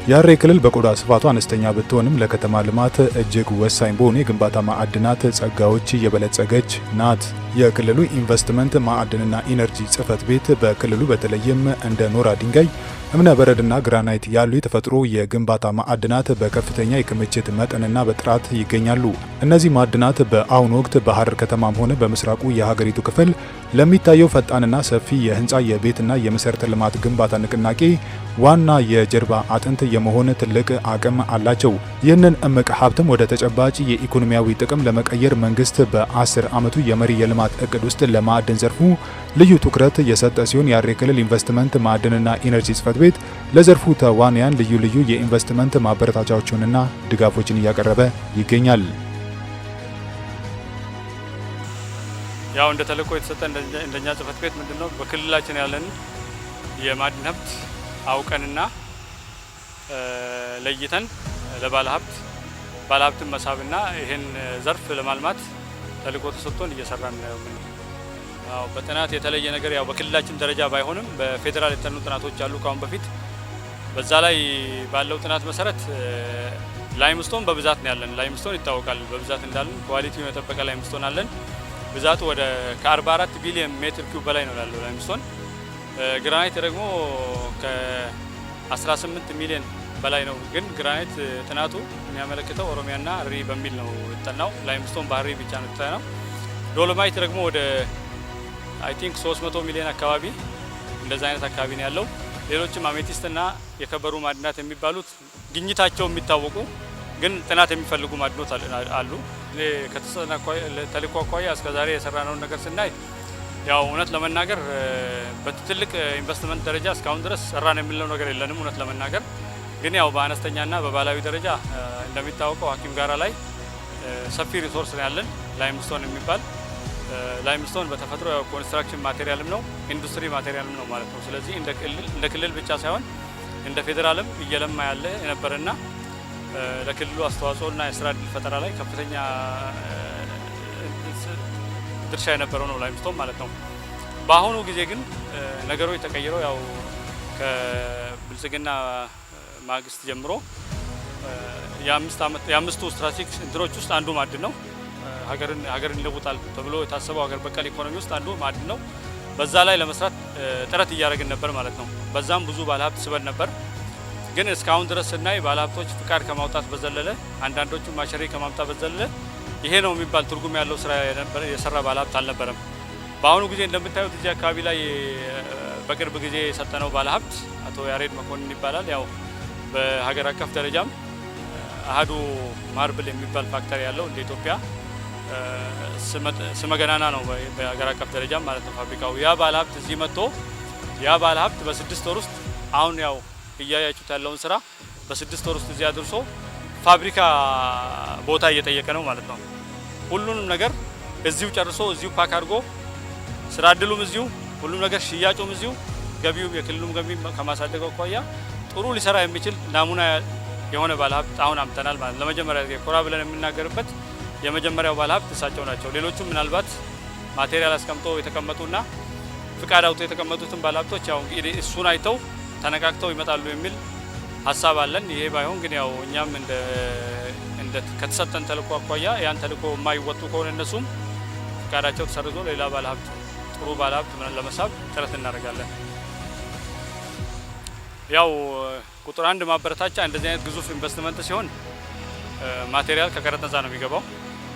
የሐረሪ ክልል በቆዳ ስፋቱ አነስተኛ ብትሆንም ለከተማ ልማት እጅግ ወሳኝ በሆኑ የግንባታ ማዕድናት ጸጋዎች የበለጸገች ናት። የክልሉ ኢንቨስትመንት ማዕድንና ኢነርጂ ጽሕፈት ቤት በክልሉ በተለይም እንደ ኖራ ድንጋይ፣ እብነ በረድና ግራናይት ያሉ የተፈጥሮ የግንባታ ማዕድናት በከፍተኛ የክምችት መጠንና በጥራት ይገኛሉ። እነዚህ ማዕድናት በአሁኑ ወቅት በሐረር ከተማም ሆነ በምስራቁ የሀገሪቱ ክፍል ለሚታየው ፈጣንና ሰፊ የህንፃ የቤትና የመሰረተ ልማት ግንባታ ንቅናቄ ዋና የጀርባ አጥንት የመሆን ትልቅ አቅም አላቸው። ይህንን እምቅ ሀብትም ወደ ተጨባጭ የኢኮኖሚያዊ ጥቅም ለመቀየር መንግስት በ10 ዓመቱ የመሪ የልማት እቅድ ውስጥ ለማዕድን ዘርፉ ልዩ ትኩረት የሰጠ ሲሆን የሐረሪ ክልል ኢንቨስትመንት ማዕድንና ኢነርጂ ጽሕፈት ቤት ለዘርፉ ተዋንያን ልዩ ልዩ የኢንቨስትመንት ማበረታቻዎችንና ድጋፎችን እያቀረበ ይገኛል። ያው እንደ ተልእኮ የተሰጠ እንደኛ ጽሕፈት ቤት ምንድነው በክልላችን ያለን የማዕድን ሀብት አውቀንና ለይተን ባለሀብትን መሳብና ይሄን ዘርፍ ለማልማት ተልእኮ ተሰጥቶን እየሰራን ነው። ያው በጥናት የተለየ ነገር ያው በክልላችን ደረጃ ባይሆንም በፌዴራል የተጠኑ ጥናቶች አሉ ካሁን በፊት። በዛ ላይ ባለው ጥናት መሰረት ላይምስቶን በብዛት ነው ያለን። ላይምስቶን ይታወቃል በብዛት እንዳለን፣ ኳሊቲውን የጠበቀ ላይምስቶን አለን። ብዛቱ ወደ ከ44 ቢሊዮን ሜትር ኪዩብ በላይ ነው ያለው ላይምስቶን። ግራናይት ደግሞ ከ18 ሚሊዮን በላይ ነው። ግን ግራናይት ጥናቱ የሚያመለክተው ኦሮሚያና ሐረሪ በሚል ነው የተጠናው። ላይምስቶን በሐረሪ ብቻ ነው የተጠናው። ዶሎማይት ደግሞ ወደ አይ ቲንክ 300 ሚሊዮን አካባቢ እንደዛ አይነት አካባቢ ነው ያለው። ሌሎችም አሜቲስትና የከበሩ ማዕድናት የሚባሉት ግኝታቸው የሚታወቁ ግን ጥናት የሚፈልጉ ማዕድኖች አሉ። ተልእኮ አኳያ እስከዛሬ የሰራነውን ነገር ስናይ ያው እውነት ለመናገር በትልቅ ኢንቨስትመንት ደረጃ እስካሁን ድረስ ሰራን የሚለው ነገር የለንም። እውነት ለመናገር ግን ያው በአነስተኛና በባህላዊ ደረጃ እንደሚታወቀው ሀኪም ጋራ ላይ ሰፊ ሪሶርስ ነው ያለን። ላይምስቶን የሚባል ላይምስቶን በተፈጥሮ ያው ኮንስትራክሽን ማቴሪያልም ነው ኢንዱስትሪ ማቴሪያልም ነው ማለት ነው። ስለዚህ እንደ ክልል ብቻ ሳይሆን እንደ ፌዴራልም እየለማ ያለ የነበረና ለክልሉ አስተዋጽኦና የስራ ዕድል ፈጠራ ላይ ከፍተኛ ድርሻ የነበረው ነው ላይምስቶን ማለት ነው። በአሁኑ ጊዜ ግን ነገሮች ተቀይረው ያው ከብልጽግና ማግስት ጀምሮ የአምስቱ ስትራቴጂክ እንትኖች ውስጥ አንዱ ማዕድን ነው። ሀገርን ይለውጣል ተብሎ የታሰበው ሀገር በቀል ኢኮኖሚ ውስጥ አንዱ ማዕድን ነው። በዛ ላይ ለመስራት ጥረት እያደረግን ነበር ማለት ነው። በዛም ብዙ ባለሀብት ስበን ነበር። ግን እስካሁን ድረስ ስናይ ባለሀብቶች ፍቃድ ከማውጣት በዘለለ አንዳንዶቹ ማሸሪ ከማምጣት በዘለለ ይሄ ነው የሚባል ትርጉም ያለው ስራ የሰራ ባለሀብት አልነበረም። በአሁኑ ጊዜ እንደምታዩት እዚህ አካባቢ ላይ በቅርብ ጊዜ የሰጠነው ባለሀብት አቶ ያሬድ መኮንን ይባላል። ያው በሀገር አቀፍ ደረጃም አሃዱ ማርብል የሚባል ፋክተሪ ያለው እንደ ኢትዮጵያ ስመገናና ነው በሀገር አቀፍ ደረጃም ማለት ነው ፋብሪካው። ያ ባለሀብት እዚህ መጥቶ ያ ባለሀብት በ6 ወር ውስጥ አሁን ያው እያያችሁት ያለውን ስራ በ6 ወር ውስጥ እዚህ አድርሶ ፋብሪካ ቦታ እየጠየቀ ነው ማለት ነው። ሁሉንም ነገር እዚሁ ጨርሶ እዚሁ ፓክ አድርጎ ስራ እድሉም እዚሁ፣ ሁሉም ነገር ሽያጩም እዚሁ፣ ገቢው የክልሉም ገቢ ከማሳደግ አኳያ ጥሩ ሊሰራ የሚችል ናሙና የሆነ ባለሀብት አሁን አምጥተናል ማለት ለመጀመሪያ ጊዜ ኮራ ብለን የምናገርበት የመጀመሪያው ባለሀብት እሳቸው ናቸው። ሌሎቹም ምናልባት ማቴሪያል አስቀምጦ የተቀመጡና ፍቃድ አውጥቶ የተቀመጡትን ባለሀብቶች ያው እንግዲህ እሱን አይተው ተነቃቅተው ይመጣሉ የሚል ሀሳብ አለን። ይሄ ባይሆን ግን ያው እኛም እንደ ከተሰጠን ተልእኮ አኳያ ያን ተልእኮ የማይወጡ ከሆነ እነሱም ፍቃዳቸው ተሰርዞ ሌላ ባለሀብት ጥሩ ባለሀብት ለመሳብ ጥረት እናደርጋለን። ያው ቁጥር አንድ ማበረታቻ እንደዚህ አይነት ግዙፍ ኢንቨስትመንት ሲሆን ማቴሪያል ከቀረጥ ነፃ ነው የሚገባው፣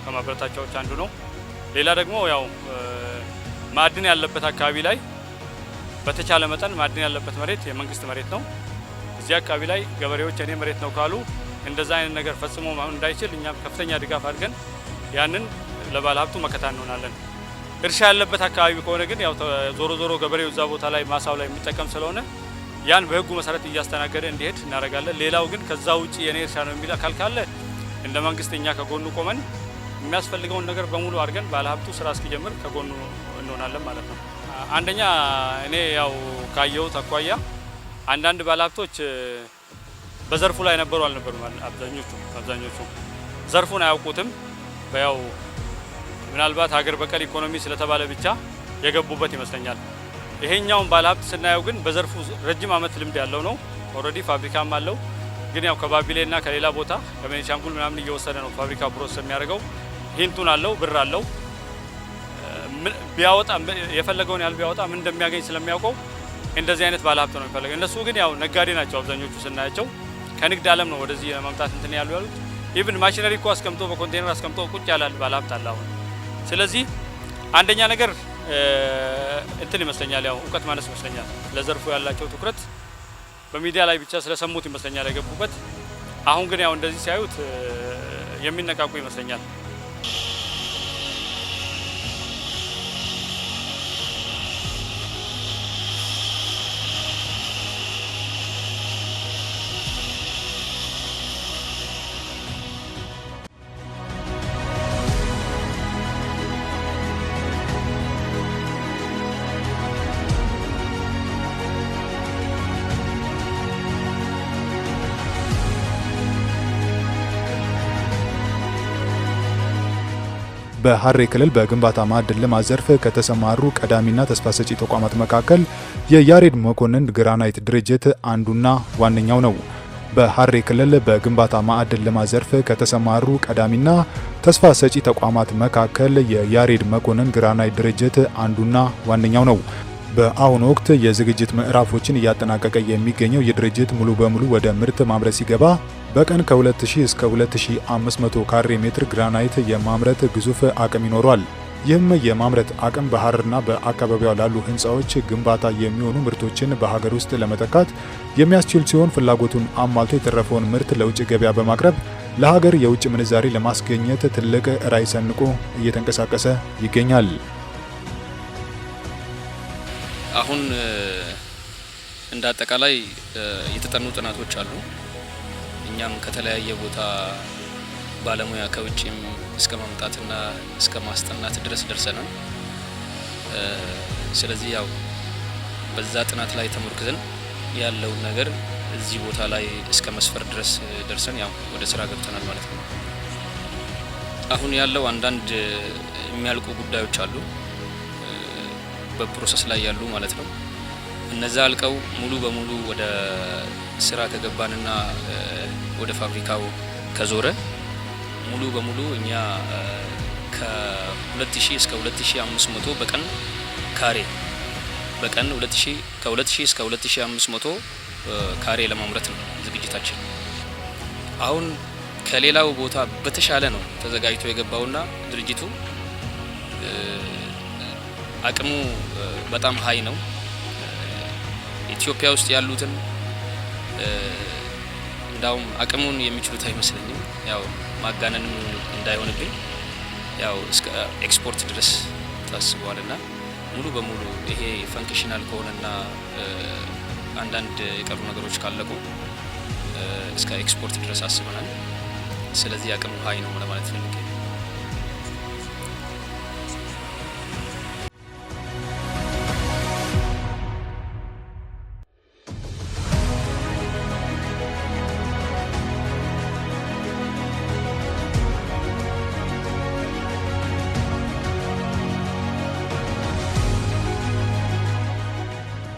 ከማበረታቻዎች አንዱ ነው። ሌላ ደግሞ ያው ማዕድን ያለበት አካባቢ ላይ በተቻለ መጠን ማዕድን ያለበት መሬት የመንግስት መሬት ነው። እዚህ አካባቢ ላይ ገበሬዎች የኔ መሬት ነው ካሉ እንደዛ አይነት ነገር ፈጽሞ እንዳይችል እኛም ከፍተኛ ድጋፍ አድርገን ያንን ለባለሀብቱ መከታ እንሆናለን። እርሻ ያለበት አካባቢ ከሆነ ግን ያው ዞሮ ዞሮ ገበሬው እዛ ቦታ ላይ ማሳው ላይ የሚጠቀም ስለሆነ ያን በህጉ መሰረት እያስተናገደ እንዲሄድ እናደርጋለን። ሌላው ግን ከዛ ውጪ የኔ እርሻ ነው የሚል አካል ካለ እንደ መንግስት እኛ ከጎኑ ቆመን የሚያስፈልገውን ነገር በሙሉ አድርገን ባለሀብቱ ስራ እስኪጀምር ከጎኑ እንሆናለን ማለት ነው። አንደኛ እኔ ያው ካየሁት አኳያ አንዳንድ ባለሀብቶች በዘርፉ ላይ ነበሩ አልነበሩ አብዛኞቹ ዘርፉን አያውቁትም። ያው ምናልባት ሀገር በቀል ኢኮኖሚ ስለተባለ ብቻ የገቡበት ይመስለኛል። ይሄኛውን ባለሀብት ስናየው ግን በዘርፉ ረጅም ዓመት ልምድ ያለው ነው። ኦልሬዲ ፋብሪካም አለው። ግን ያው ከባቢሌና ከሌላ ቦታ ከቤኒሻንጉል ምናምን እየወሰደ ነው ፋብሪካ ፕሮሰስ የሚያደርገው። ሂንቱን አለው፣ ብር አለው። ቢያወጣ የፈለገውን ያህል ቢያወጣ ምን እንደሚያገኝ ስለሚያውቀው እንደዚህ አይነት ባለሀብት ነው የሚፈልገው። እነሱ ግን ያው ነጋዴ ናቸው አብዛኞቹ ስናያቸው፣ ከንግድ ዓለም ነው ወደዚህ ለማምጣት እንትን ያሉት። ኢቭን ማሽነሪ እኮ አስቀምጦ በኮንቴነር አስቀምጦ ቁጭ ያላል ባለሀብት አለ አሁን። ስለዚህ አንደኛ ነገር እንትን ይመስለኛል ያው እውቀት ማነስ ይመስለኛል። ለዘርፉ ያላቸው ትኩረት በሚዲያ ላይ ብቻ ስለሰሙት ይመስለኛል የገቡበት። አሁን ግን ያው እንደዚህ ሲያዩት የሚነቃቁ ይመስለኛል። በሐሬ ክልል በግንባታ ማዕድን ልማት ዘርፍ ከተሰማሩ ቀዳሚና ተስፋ ሰጪ ተቋማት መካከል የያሬድ መኮንን ግራናይት ድርጅት አንዱና ዋነኛው ነው። በሐሬ ክልል በግንባታ ማዕድን ልማት ዘርፍ ከተሰማሩ ቀዳሚና ተስፋ ሰጪ ተቋማት መካከል የያሬድ መኮንን ግራናይት ድርጅት አንዱና ዋነኛው ነው። በአሁኑ ወቅት የዝግጅት ምዕራፎችን እያጠናቀቀ የሚገኘው የድርጅት ሙሉ በሙሉ ወደ ምርት ማምረት ሲገባ በቀን ከ2000 እስከ 2500 ካሬ ሜትር ግራናይት የማምረት ግዙፍ አቅም ይኖረዋል። ይህም የማምረት አቅም በሐረርና በአካባቢዋ ላሉ ህንፃዎች ግንባታ የሚሆኑ ምርቶችን በሀገር ውስጥ ለመተካት የሚያስችል ሲሆን ፍላጎቱን አሟልቶ የተረፈውን ምርት ለውጭ ገበያ በማቅረብ ለሀገር የውጭ ምንዛሪ ለማስገኘት ትልቅ ራዕይ ሰንቆ እየተንቀሳቀሰ ይገኛል። አሁን እንደ አጠቃላይ የተጠኑ ጥናቶች አሉ። እኛም ከተለያየ ቦታ ባለሙያ ከውጭም እስከ ማምጣትና እስከ ማስጠናት ድረስ ደርሰናል። ስለዚህ ያው በዛ ጥናት ላይ ተመርኩዘን ያለውን ነገር እዚህ ቦታ ላይ እስከ መስፈር ድረስ ደርሰን ያው ወደ ስራ ገብተናል ማለት ነው። አሁን ያለው አንዳንድ የሚያልቁ ጉዳዮች አሉ በፕሮሰስ ላይ ያሉ ማለት ነው። እነዛ አልቀው ሙሉ በሙሉ ወደ ስራ ከገባንና ወደ ፋብሪካው ከዞረ ሙሉ በሙሉ እኛ ከ2000 እስከ 2500 በቀን ካሬ በቀን 2000 ከ2000 እስከ 2500 ካሬ ለማምረት ነው ዝግጅታችን። አሁን ከሌላው ቦታ በተሻለ ነው ተዘጋጅቶ የገባውና ድርጅቱ አቅሙ በጣም ሀይ ነው። ኢትዮጵያ ውስጥ ያሉትን እንዳውም አቅሙን የሚችሉት አይመስለኝም። ያው ማጋነንም እንዳይሆንብኝ ያው እስከ ኤክስፖርት ድረስ ታስቧልና ሙሉ በሙሉ ይሄ ፈንክሽናል ከሆነና አንዳንድ የቀሩ ነገሮች ካለቁ እስከ ኤክስፖርት ድረስ አስበናል። ስለዚህ አቅሙ ሀይ ነው ለማለት ፈልጌ።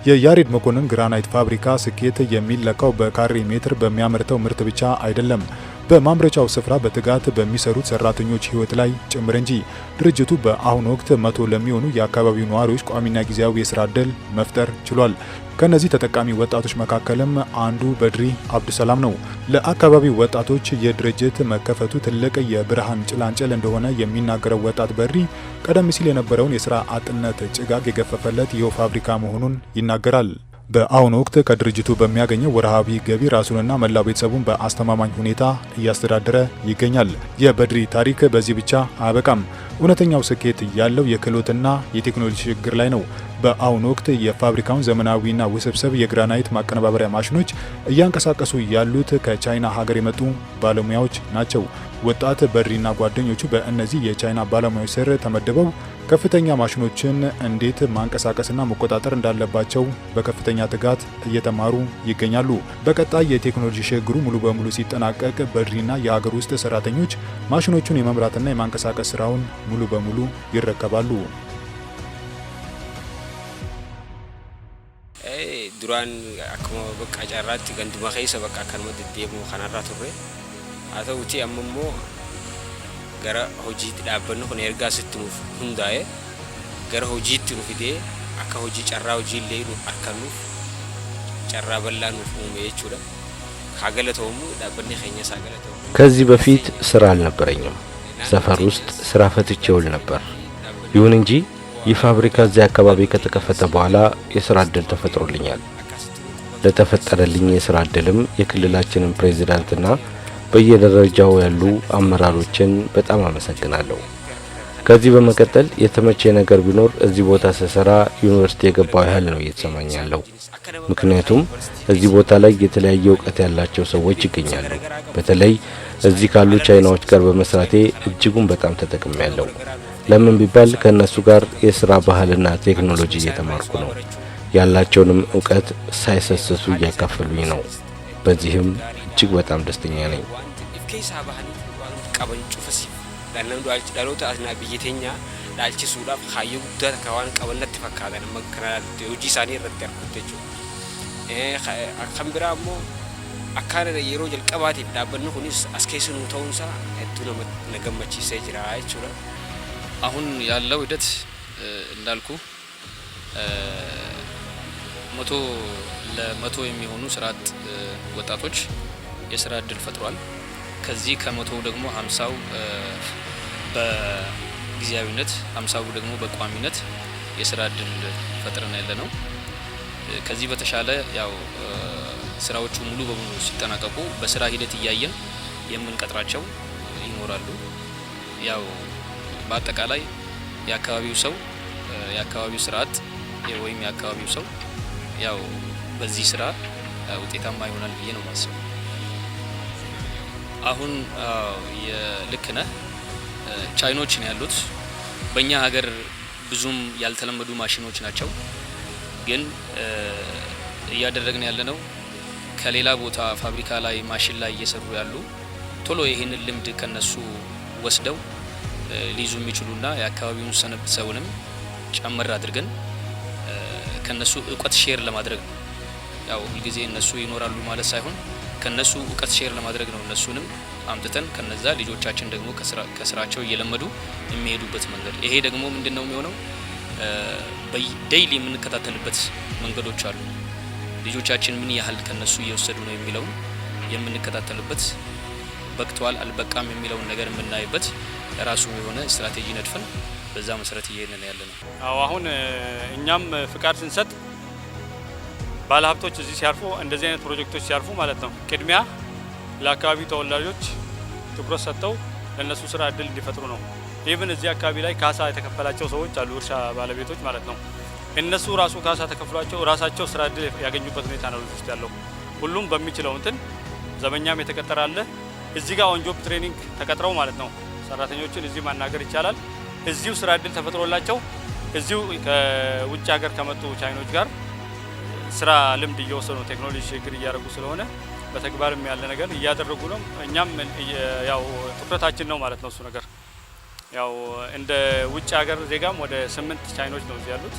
የያሬድ መኮንን ግራናይት ፋብሪካ ስኬት የሚለካው በካሬ ሜትር በሚያመርተው ምርት ብቻ አይደለም፣ በማምረቻው ስፍራ በትጋት በሚሰሩት ሰራተኞች ህይወት ላይ ጭምር እንጂ። ድርጅቱ በአሁኑ ወቅት 100 ለሚሆኑ የአካባቢው ነዋሪዎች ቋሚና ጊዜያዊ የስራ ዕድል መፍጠር ችሏል። ከነዚህ ተጠቃሚ ወጣቶች መካከልም አንዱ በድሪ አብዱሰላም ነው። ለአካባቢው ወጣቶች የድርጅት መከፈቱ ትልቅ የብርሃን ጭላንጭል እንደሆነ የሚናገረው ወጣት በድሪ ቀደም ሲል የነበረውን የስራ አጥነት ጭጋግ የገፈፈለት ይኸው ፋብሪካ መሆኑን ይናገራል። በአሁኑ ወቅት ከድርጅቱ በሚያገኘው ወርሃዊ ገቢ ራሱንና መላው ቤተሰቡን በአስተማማኝ ሁኔታ እያስተዳደረ ይገኛል። የበድሪ ታሪክ በዚህ ብቻ አያበቃም። እውነተኛው ስኬት ያለው የክህሎትና የቴክኖሎጂ ሽግግር ላይ ነው። በአሁኑ ወቅት የፋብሪካውን ዘመናዊና ውስብስብ የግራናይት ማቀነባበሪያ ማሽኖች እያንቀሳቀሱ ያሉት ከቻይና ሀገር የመጡ ባለሙያዎች ናቸው። ወጣት በድሪና ጓደኞቹ በእነዚህ የቻይና ባለሙያዎች ስር ተመድበው ከፍተኛ ማሽኖችን እንዴት ማንቀሳቀስና መቆጣጠር እንዳለባቸው በከፍተኛ ትጋት እየተማሩ ይገኛሉ። በቀጣይ የቴክኖሎጂ ሽግግሩ ሙሉ በሙሉ ሲጠናቀቅ በድሪና የሀገር ውስጥ ሰራተኞች ማሽኖቹን የመምራትና የማንቀሳቀስ ስራውን ሙሉ በሙሉ ይረከባሉ። duraan akkuma bakka carraatti ganduma keessa bakka kanuma deddeemu kanarra turre haa ta'uuti amma immoo gara hojiitti dhaabbannu kun ergaa sitti nuuf hundaa'e gara hojiitti nu fidee akka hojii carraa hojiillee nu arkannuuf carraa bal'aa nuuf uume jechuudha ካገለተውም ዳበኔ ኸኛ ሳገለተው ከዚህ በፊት ስራ አልነበረኝም ሰፈር ውስጥ ስራ ፈትቼ ውል ነበር ይሁን እንጂ የፋብሪካ እዚያ አካባቢ ከተከፈተ በኋላ የስራ እድል ተፈጥሮልኛል ለተፈጠረልኝ የስራ እድልም የክልላችንን ፕሬዝዳንትና በየደረጃው ያሉ አመራሮችን በጣም አመሰግናለሁ ከዚህ በመቀጠል የተመቸ ነገር ቢኖር እዚህ ቦታ ሰሰራ ዩኒቨርሲቲ የገባው ያህል ነው እየተሰማኝ ያለው ምክንያቱም እዚህ ቦታ ላይ የተለያየ ዕውቀት ያላቸው ሰዎች ይገኛሉ በተለይ እዚህ ካሉ ቻይናዎች ጋር በመስራቴ እጅጉን በጣም ተጠቅሜያለሁ ለምን ቢባል ከነሱ ጋር የሥራ ባህልና ቴክኖሎጂ እየተማርኩ ነው ያላቸውንም ዕውቀት ሳይሰሰሱ እያካፈሉኝ ነው በዚህም እጅግ በጣም ደስተኛ ነኝ dalam dalota asna biyetenya dalchisuudhaaf hayyu guddaa kawaan qabannatti fakkaatan makara hojii isaanii irratti argateechu kan biraa immoo akkaan yeroo jalqabaatiif dhaabbanni kunis as keessa nu ta'uunsa hedduu nama gammachiisee jira jechuudha አሁን ያለው ሂደት እንዳልኩ ለመቶ የሚሆኑ ስራጥ ወጣቶች የስራ እድል ፈጥሯል ከዚህ ከመቶ ደግሞ 50ው በጊዜያዊነት 50ው ደግሞ በቋሚነት የስራ እድል ፈጥረና ያለነው ከዚህ በተሻለ ያው ስራዎቹ ሙሉ በሙሉ ሲጠናቀቁ በስራ ሂደት ያያየን የምንቀጥራቸው ይኖራሉ ያው በአጠቃላይ የአካባቢው ሰው የአካባቢው ስራጥ ወይም የአካባቢው ሰው ያው በዚህ ስራ ውጤታማ ይሆናል ብዬ ነው ማስበው አሁን የልክነ ቻይኖች ነው ያሉት በእኛ ሀገር ብዙም ያልተለመዱ ማሽኖች ናቸው ግን እያደረግን ያለነው ከሌላ ቦታ ፋብሪካ ላይ ማሽን ላይ እየሰሩ ያሉ ቶሎ ይሄንን ልምድ ከነሱ ወስደው ሊዙ የሚችሉና የአካባቢውን ሰውንም ጨመር አድርገን ከነሱ ዕውቀት ሼር ለማድረግ ያው ሁልጊዜ እነሱ ይኖራሉ ማለት ሳይሆን ከነሱ ዕውቀት ሼር ለማድረግ ነው እነሱንም አምጥተን ከነዛ ልጆቻችን ደግሞ ከስራቸው እየለመዱ የሚሄዱበት መንገድ ይሄ ደግሞ ምንድነው የሚሆነው በዴይሊ የምንከታተልበት መንገዶች አሉ ልጆቻችን ምን ያህል ከነሱ እየወሰዱ ነው የሚለው የምንከታተልበት በቅቷል አልበቃም የሚለው ነገር የምናይበት ራሱ የሆነ ስትራቴጂ ነድፈን በዛ መሰረት እየሄድን ያለነው አሁን እኛም ፍቃድ ስንሰጥ ባለሀብቶች እዚህ ሲያርፉ እንደዚህ አይነት ፕሮጀክቶች ሲያርፉ ማለት ነው ቅድሚያ ለአካባቢ ተወላጆች ትኩረት ሰጥተው ለነሱ ስራ እድል እንዲፈጥሩ ነው ኢቭን እዚህ አካባቢ ላይ ካሳ የተከፈላቸው ሰዎች አሉ እርሻ ባለቤቶች ማለት ነው እነሱ ራሱ ካሳ ተከፍሏቸው ራሳቸው ስራ እድል ያገኙበት ሁኔታ ነው ውስጥ ያለው ሁሉም በሚችለው እንትን ዘበኛም የተቀጠራለ እዚህ ጋር ኦን ጆብ ትሬኒንግ ተቀጥረው ማለት ነው ሰራተኞችን እዚህ ማናገር ይቻላል እዚሁ ስራ እድል ተፈጥሮላቸው እዚሁ ከውጭ ሀገር ከመጡ ቻይኖች ጋር ስራ ልምድ እየወሰዱ ቴክኖሎጂ ሽግግር እያደረጉ ስለሆነ በተግባርም ያለ ነገር እያደረጉ ነው እኛም ያው ትኩረታችን ነው ማለት ነው እሱ ነገር ያው እንደ ውጭ ሀገር ዜጋም ወደ 8 ቻይኖች ነው እዚህ ያሉት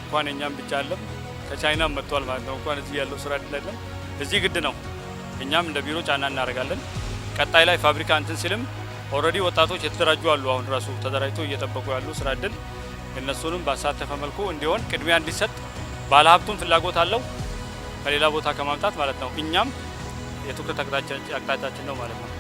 እንኳን እኛም ብቻ አለም ከቻይና መጥቷል ማለት ነው እንኳን እዚህ ያለው ስራ አይደለም እዚህ ግድ ነው እኛም እንደ ቢሮ ጫና እናደርጋለን ቀጣይ ላይ ፋብሪካ እንትን ሲልም ኦሬዲ ወጣቶች የተደራጁ አሉ አሁን ራሱ ተደራጅቶ እየተጠበቁ ያሉ ስራ እድል እነሱንም ባሳተፈ መልኩ እንዲሆን ቅድሚያ እንዲሰጥ ባለሀብቱን ፍላጎት አለው ከሌላ ቦታ ከማምጣት ማለት ነው እኛም የትኩረት አቅጣጫችን ነው ማለት ነው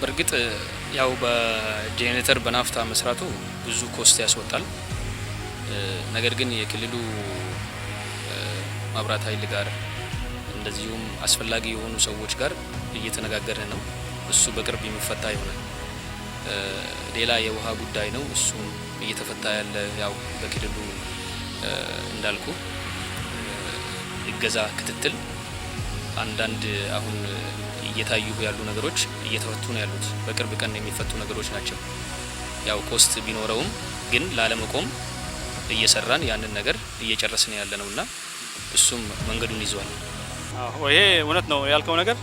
በርግጥ ያው በጄኔሬተር በናፍታ መስራቱ ብዙ ኮስት ያስወጣል። ነገር ግን የክልሉ መብራት ኃይል ጋር እንደዚሁም አስፈላጊ የሆኑ ሰዎች ጋር እየተነጋገርን ነው። እሱ በቅርብ የሚፈታ ይሆናል። ሌላ የውሃ ጉዳይ ነው። እሱም እየተፈታ ያለ ያው በክልሉ እንዳልኩ እገዛ ክትትል አንዳንድ አሁን እየታዩ ያሉ ነገሮች እየተፈቱ ነው ያሉት። በቅርብ ቀን የሚፈቱ ነገሮች ናቸው። ያው ኮስት ቢኖረውም ግን ላለመቆም እየሰራን ያንን ነገር እየጨረስን ያለ ነውና እሱም መንገዱን ይዟል። ይሄ እውነት ነው ያልከው ነገር።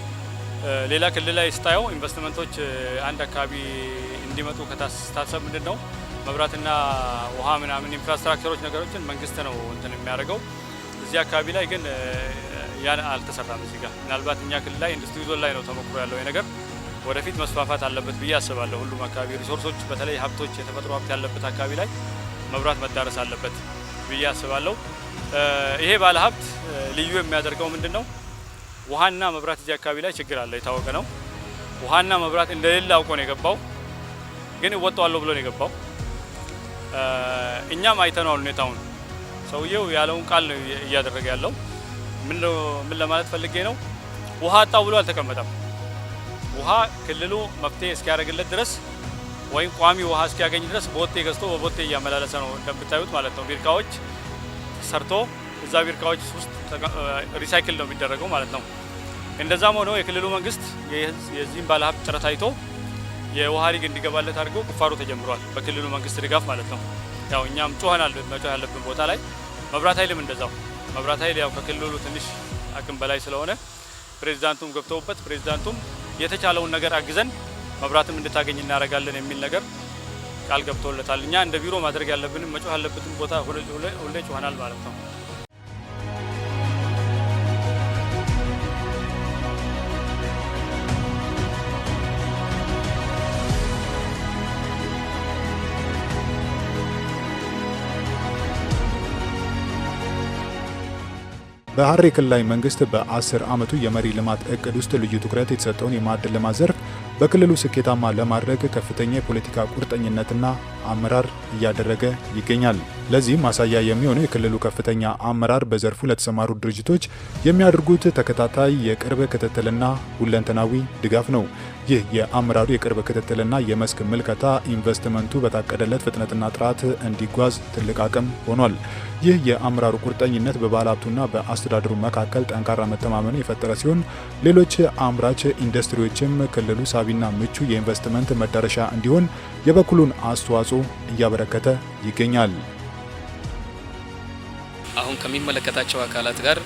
ሌላ ክልል ላይ ስታየው ኢንቨስትመንቶች አንድ አካባቢ እንዲመጡ ከታሰብ ምንድነው መብራትና ውሃ ምናምን ኢንፍራስትራክቸሮች ነገሮችን መንግስት ነው እንትን የሚያደርገው። እዚህ አካባቢ ላይ ግን ያን አልተሰራም። እዚህ ጋር ምናልባት እኛ ክልል ላይ ኢንዱስትሪ ዞን ላይ ነው ተሞክሮ ያለው ነገር ወደፊት መስፋፋት አለበት ብዬ አስባለሁ። ሁሉም አካባቢ ሪሶርሶች በተለይ ሀብቶች የተፈጥሮ ሀብት ያለበት አካባቢ ላይ መብራት መዳረስ አለበት ብዬ አስባለሁ። ይሄ ባለ ሀብት ልዩ የሚያደርገው ምንድነው ውሃና መብራት እዚህ አካባቢ ላይ ችግር አለ፣ የታወቀ ነው። ውሃና መብራት እንደሌለ አውቆ ነው የገባው፣ ግን እወጣዋለሁ ብሎ ነው የገባው። እኛም አይተነዋል ሁኔታውን። ሰውየው ያለውን ቃል ነው እያደረገ ያለው። ምን ለማለት ፈልጌ ነው? ውሃ አጣው ብሎ አልተቀመጠም። ውሃ ክልሉ መፍትሄ እስኪያደርግለት ድረስ ወይም ቋሚ ውሃ እስኪያገኝ ድረስ ቦቴ ገዝቶ በቦቴ እያመላለሰ ነው እንደምታዩት ማለት ነው። ቢርካዎች ሰርቶ እዛ ቢርካዎች ውስጥ ሪሳይክል ነው የሚደረገው ማለት ነው። እንደዛም ሆኖ የክልሉ መንግስት የዚህም ባለሀብት ጥረት አይቶ የውሃ ሪግ እንዲገባለት አድርጎ ቁፋሮ ተጀምሯል፣ በክልሉ መንግስት ድጋፍ ማለት ነው። ያው እኛም ጮኸናል መጮህ ያለብን ቦታ ላይ። መብራት ኃይልም እንደዛው። መብራት ኃይል ያው ከክልሉ ትንሽ አቅም በላይ ስለሆነ ፕሬዚዳንቱም ገብተውበት ፕሬዚዳንቱም የተቻለውን ነገር አግዘን መብራትም እንድታገኝ እናደርጋለን የሚል ነገር ቃል ገብቶለታል። እኛ እንደ ቢሮ ማድረግ ያለብንም መጮህ ያለብን ቦታ ሁሌ ጮኸናል ማለት ነው። በሐረሪ ክልላዊ መንግስት በ10 ዓመቱ የመሪ ልማት እቅድ ውስጥ ልዩ ትኩረት የተሰጠውን የማዕድን ልማት ዘርፍ በክልሉ ስኬታማ ለማድረግ ከፍተኛ የፖለቲካ ቁርጠኝነትና አመራር እያደረገ ይገኛል። ለዚህም ማሳያ የሚሆነው የክልሉ ከፍተኛ አመራር በዘርፉ ለተሰማሩ ድርጅቶች የሚያደርጉት ተከታታይ የቅርብ ክትትልና ሁለንተናዊ ድጋፍ ነው። ይህ የአመራሩ የቅርብ ክትትልና የመስክ ምልከታ ኢንቨስትመንቱ በታቀደለት ፍጥነትና ጥራት እንዲጓዝ ትልቅ አቅም ሆኗል። ይህ የአመራሩ ቁርጠኝነት በባለሀብቱና በአስተዳደሩ መካከል ጠንካራ መተማመን የፈጠረ ሲሆን ሌሎች አምራች ኢንዱስትሪዎችም ክልሉ ሳቢና ምቹ የኢንቨስትመንት መዳረሻ እንዲሆን የበኩሉን አስተዋጽኦ እያበረከተ ይገኛል። አሁን ከሚመለከታቸው አካላት ጋር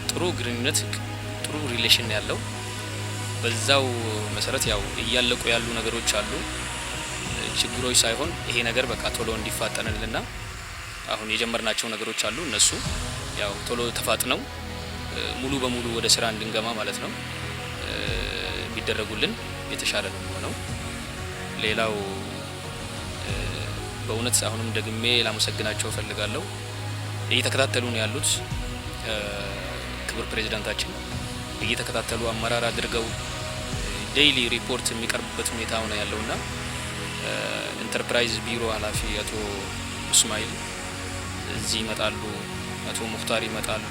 ጥሩ ግንኙነት፣ ጥሩ ሪሌሽን ያለው በዛው መሰረት ያው እያለቁ ያሉ ነገሮች አሉ። ችግሮች ሳይሆን ይሄ ነገር በቃ ቶሎ እንዲፋጠንልና አሁን የጀመርናቸው ነገሮች አሉ። እነሱ ያው ቶሎ ተፋጥነው ሙሉ በሙሉ ወደ ስራ እንድንገማ ማለት ነው ቢደረጉልን የተሻለ ነው የሚሆነው። ሌላው በእውነት አሁንም ደግሜ ላመሰግናቸው ፈልጋለሁ። እየተከታተሉ ነው ያሉት ክቡር ፕሬዚዳንታችን እየተከታተሉ አመራር አድርገው ዴይሊ ሪፖርት የሚቀርብበት ሁኔታ ነው ያለውና ኢንተርፕራይዝ ቢሮ ኃላፊ አቶ እስማኤል እዚህ ይመጣሉ፣ አቶ ሙክታር ይመጣሉ፣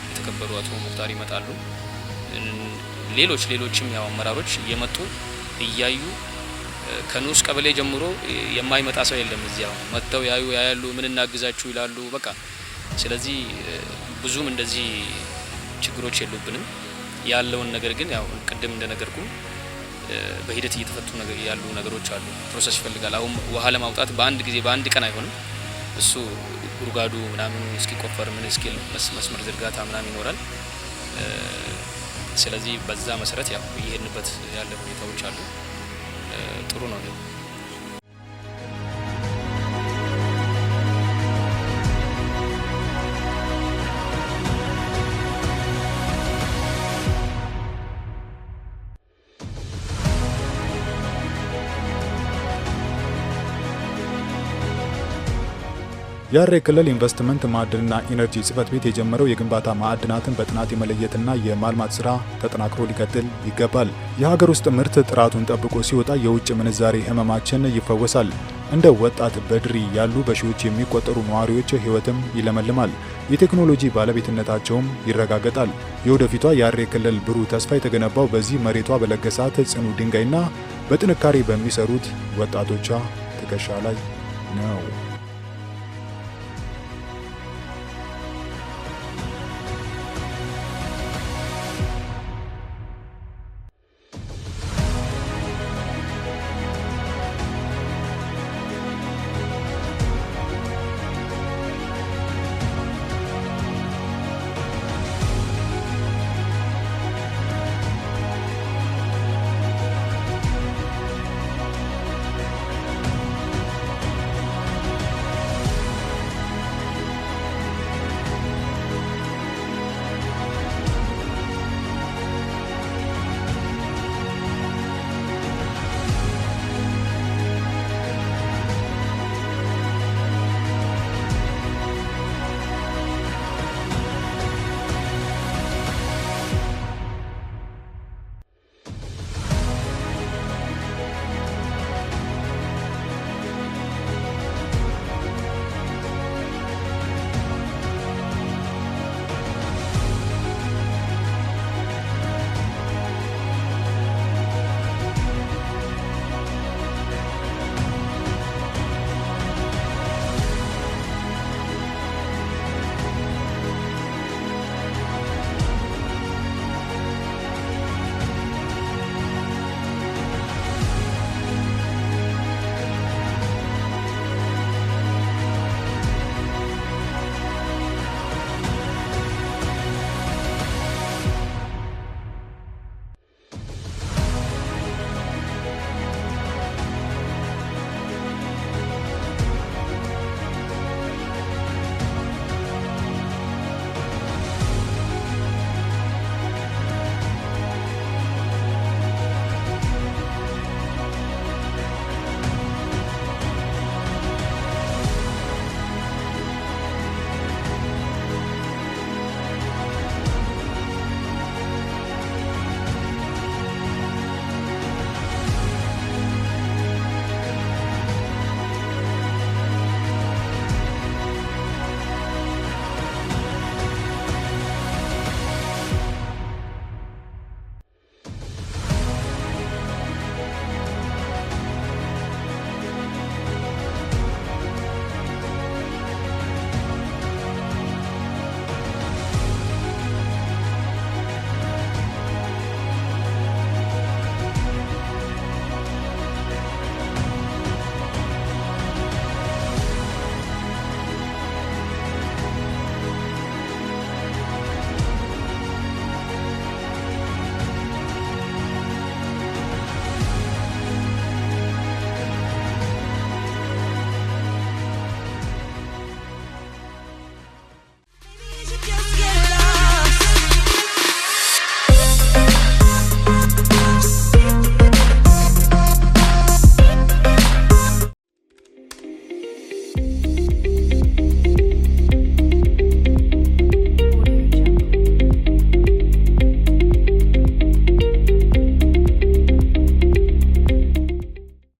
የተከበሩ አቶ ሙክታር ይመጣሉ። ሌሎችም ያው አመራሮች እየመጡ እያዩ ከንዑስ ቀበሌ ጀምሮ የማይመጣ ሰው የለም። እዚያው መጥተው ያያሉ፣ ምን እናግዛችሁ ይላሉ። በቃ ስለዚህ ብዙም እንደዚህ ችግሮች የሉብንም። ያለውን ነገር ግን ያው ቅድም እንደነገርኩ በሂደት እየተፈቱ ያሉ ነገሮች አሉ። ፕሮሰስ ይፈልጋል። አሁን ውሃ ለማውጣት በአንድ ጊዜ በአንድ ቀን አይሆንም። እሱ ጉርጓዱ ምናምን እስኪቆፈር ምን እስኪል መስመር ዝርጋታ ምናምን ይኖራል። ስለዚህ በዛ መሰረት ያው እየሄድንበት ያለ ሁኔታዎች አሉ። ጥሩ ነው። የሐረሪ ክልል ኢንቨስትመንት ማዕድንና ኢነርጂ ጽሕፈት ቤት የጀመረው የግንባታ ማዕድናትን በጥናት የመለየትና የማልማት ስራ ተጠናክሮ ሊቀጥል ይገባል። የሀገር ውስጥ ምርት ጥራቱን ጠብቆ ሲወጣ የውጭ ምንዛሬ ህመማችን ይፈወሳል። እንደ ወጣት በድሪ ያሉ በሺዎች የሚቆጠሩ ነዋሪዎች ህይወትም ይለመልማል። የቴክኖሎጂ ባለቤትነታቸውም ይረጋገጣል። የወደፊቷ የሐረሪ ክልል ብሩህ ተስፋ የተገነባው በዚህ መሬቷ በለገሳት ጽኑ ድንጋይና በጥንካሬ በሚሰሩት ወጣቶቿ ትከሻ ላይ ነው።